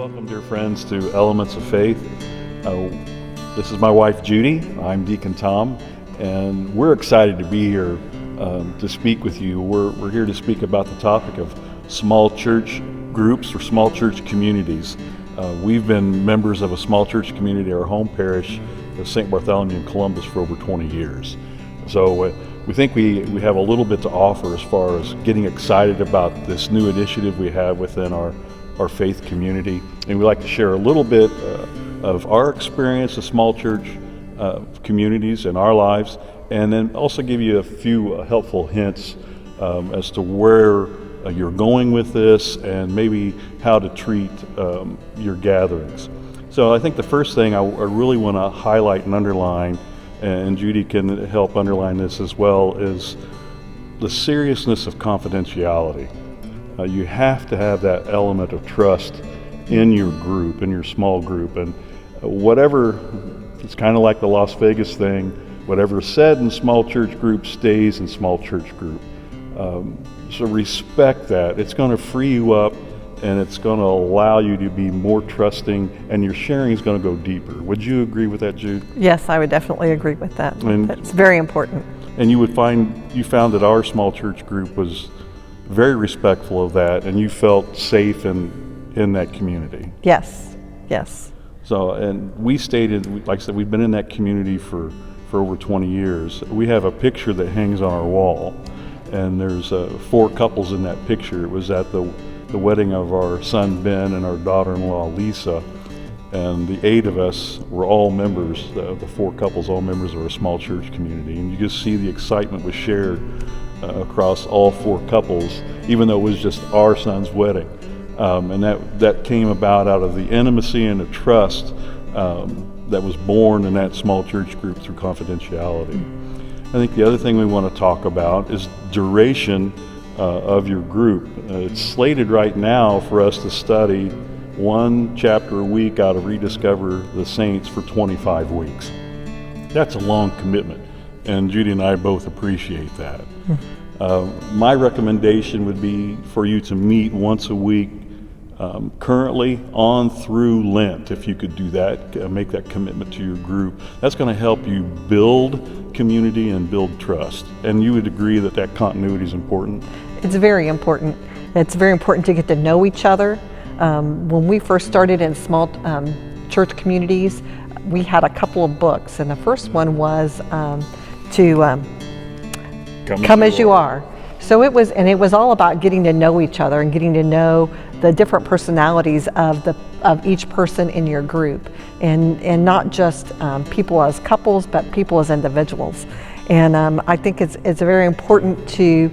Welcome, dear friends, to Elements of Faith. This is my wife, Judy. I'm Deacon Tom, and we're excited to be here to speak with you. We're here to speak about the topic of small church groups or small church communities. We've been members of a small church community, our home parish of St. Bartholomew in Columbus, for over 20 years. So we think we have a little bit to offer as far as getting excited about this new initiative we have within our faith community. And we'd like to share a little bit of our experience of small church communities in our lives, and then also give you a few helpful hints as to where you're going with this and maybe how to treat your gatherings. So I think the first thing I really want to highlight and underline, and Judy can help underline this as well, is the seriousness of confidentiality. You have to have that element of trust in your group, in your small group, and whatever, it's kind of like the Las Vegas thing, whatever is said in small church group stays in small church group. So respect that. It's going to free you up, and it's going to allow you to be more trusting, and your sharing is going to go deeper. Would you agree with that, Jude? Yes, I would definitely agree with that. It's very important. And you found that our small church group was very respectful of that, and you felt safe in that community. Yes, yes. So, and we stayed like I said, we've been in that community for over 20 years. We have a picture that hangs on our wall, and there's 4 couples in that picture. It was at the wedding of our son Ben and our daughter-in-law Lisa, and the 8 of us were all members, the 4 couples, all members of our small church community. And you just see the excitement was shared across all 4 couples, even though it was just our son's wedding. And that came about out of the intimacy and the trust that was born in that small church group through confidentiality. I think the other thing we want to talk about is duration of your group. It's slated right now for us to study 1 chapter a week out of Rediscover the Saints for 25 weeks. That's a long commitment, and Judy and I both appreciate that. My recommendation would be for you to meet once a week, currently on through Lent. If you could do that, make that commitment to your group. That's going to help you build community and build trust. And you would agree that that continuity is important? It's very important. It's very important to get to know each other. When we first started in small church communities, we had a couple of books, and the first one was to Come as you are. So it was all about getting to know each other and getting to know the different personalities of each person in your group, and not just people as couples, but people as individuals. And I think it's very important to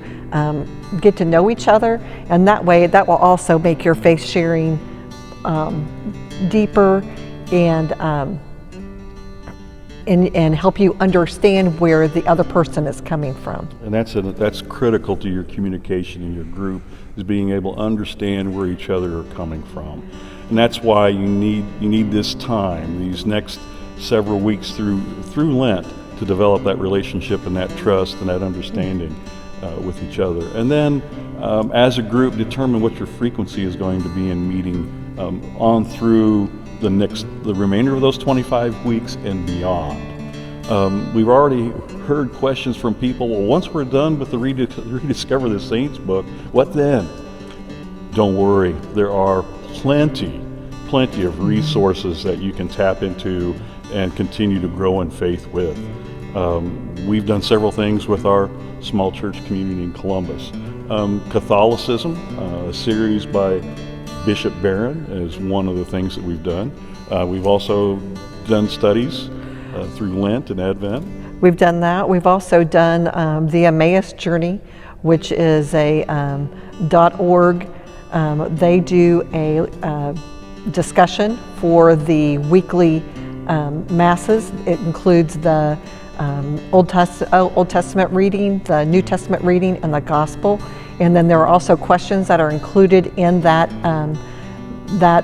get to know each other, and that way that will also make your faith sharing deeper and help you understand where the other person is coming from. And that's critical to your communication in your group, is being able to understand where each other are coming from. And that's why you need this time, these next several weeks through Lent, to develop that relationship and that trust and that understanding with each other. And then as a group, determine what your frequency is going to be in meeting on through the remainder of those 25 weeks and beyond. We've already heard questions from people, well, once we're done with the Rediscover the Saints book, what then? Don't worry, there are plenty of resources that you can tap into and continue to grow in faith with. We've done several things with our small church community in Columbus. Catholicism, a series by Bishop Barron, is one of the things that we've done. We've also done studies through Lent and Advent. We've done that. We've also done the Emmaus Journey, which is a .org. They do a discussion for the weekly masses. It includes the Old Testament reading, the New Testament reading, and the Gospel. And then there are also questions that are included in that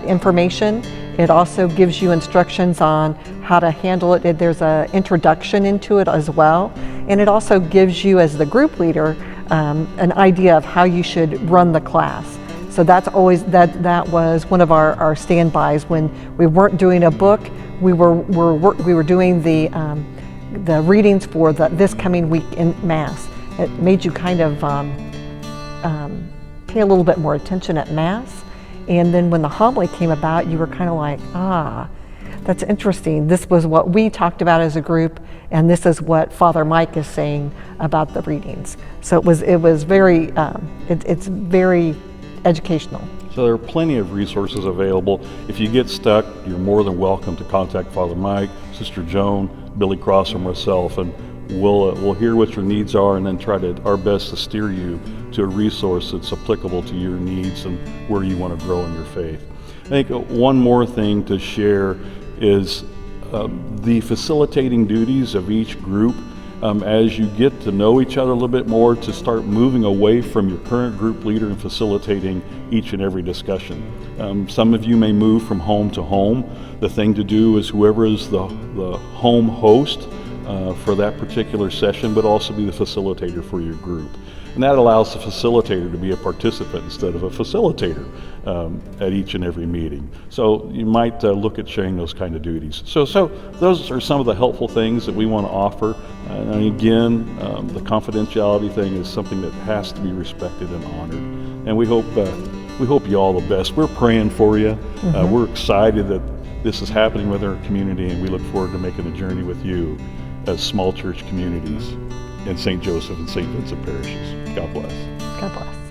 information. It also gives you instructions on how to handle it. There's an introduction into it as well. And it also gives you, as the group leader, an idea of how you should run the class. So that's always, that was one of our standbys. When we weren't doing a book, we were doing the readings for this coming week in Mass. It made you kind of pay a little bit more attention at Mass. And then when the homily came about, you were kind of like, that's interesting. This was what we talked about as a group, and this is what Father Mike is saying about the readings. So it was very, it's very educational. So there are plenty of resources available. If you get stuck, you're more than welcome to contact Father Mike, Sister Joan, Billy Cross, or myself, and we'll hear what your needs are and then try our best to steer you to a resource that's applicable to your needs and where you want to grow in your faith. I think one more thing to share is the facilitating duties of each group. As you get to know each other a little bit more, to start moving away from your current group leader and facilitating each and every discussion. Some of you may move from home to home. The thing to do is whoever is the home host for that particular session would also be the facilitator for your group. And that allows the facilitator to be a participant instead of a facilitator at each and every meeting. So you might look at sharing those kind of duties. So those are some of the helpful things that we want to offer. And again, the confidentiality thing is something that has to be respected and honored. And we hope you all the best. We're praying for you. We're excited that this is happening with our community, and we look forward to making the journey with you as small church communities in St. Joseph and St. Vincent parishes. God bless. God bless.